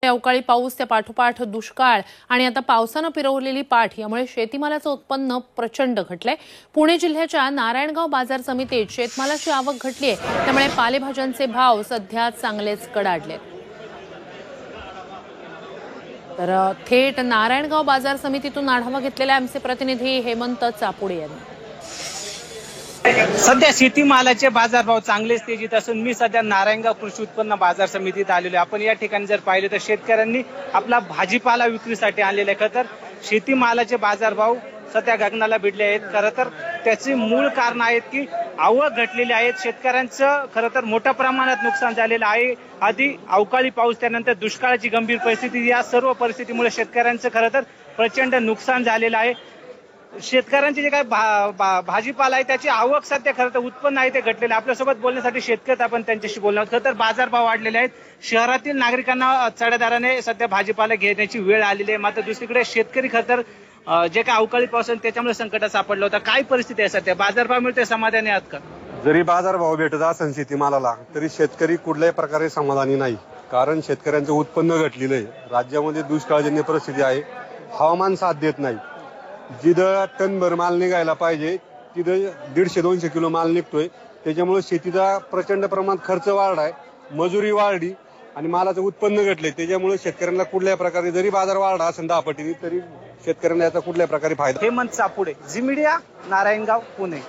अवकाळी पाऊस, त्या पाठोपाठ दुष्काळ आणि आता पावसानं पिरवलेली पाठ यामुळे शेतीमालाचं उत्पन्न प्रचंड घटलंय। पुणे जिल्ह्याच्या नारायणगाव बाजार समितीत शेतमालाची आवक घटलीये, त्यामुळे पालेभाज्यांचे भाव सध्या चांगलेच कडाडलेत। तर थेट नारायणगाव बाजार समितीतून आढावा घेतलेल्या आमचे प्रतिनिधी हेमंत चापुडे यांनी। सध्या शेतीमालाचे बाजारभाव चांगलेच तेजीत असून मी सध्या नारायणगाव कृषी उत्पन्न बाजार समितीत आलेलो आहे। आपण या ठिकाणी जर पाहिले तर शेतकऱ्यांनी आपला भाजीपाला विक्रीसाठी आणलेला आहे। खरं तर शेतीमालाचे बाजारभाव सध्या गगनाला भिडले आहेत। खरं तर त्याचे मूळ कारण आहेत की आवक घटलेली आहे। शेतकऱ्यांचं खरं तर मोठ्या प्रमाणात नुकसान झालेलं आहे। आधी अवकाळी पाऊस, त्यानंतर दुष्काळाची गंभीर परिस्थिती, या सर्व परिस्थितीमुळे शेतकऱ्यांचं खरं तर प्रचंड नुकसान झालेलं आहे। शेतकऱ्यांचे जे काय भाजीपाला आहे त्याची आवक सध्या खरं तर उत्पन्न आहे ते घटलेलं आहे। आपल्यासोबत बोलण्यासाठी शेतकरी आपण त्यांच्याशी बोलणार आहोत। खरं तर बाजारभाव वाढलेले आहेत, शहरातील नागरिकांना चढ्या दराने सध्या भाजीपाला घेण्याची वेळ आलेली आहे। मात्र दुसरीकडे शेतकरी खरं तर जे काय अवकाळी पाऊस आहे त्याच्यामुळे संकटात सापडलं होतं। काय परिस्थिती आहे सध्या, बाजारभाव मिळते, समाधानी आहात का? जरी बाजारभाव भेटत असेल शेतीमालाला तरी शेतकरी कुठल्याही प्रकारे समाधानी नाही, कारण शेतकऱ्यांचं उत्पन्न घटलेलं आहे। राज्यामध्ये दुष्काळजन्य परिस्थिती आहे, हवामान साथ देत नाही। जिथं टनभर माल निघायला पाहिजे तिथं 150-200 किलो माल निघतोय। त्याच्यामुळे शेतीचा प्रचंड प्रमाणात खर्च वाढलाय, मजुरी वाढली आणि मालाचं उत्पन्न घटले। त्याच्यामुळे शेतकऱ्यांना कुठल्याही प्रकारे जरी बाजार वाढला असेल 10 पटीने तरी शेतकऱ्यांना याचा कुठल्याही प्रकारे फायदा। हेमंत चापुडे, झी मीडिया, नारायणगाव, पुणे।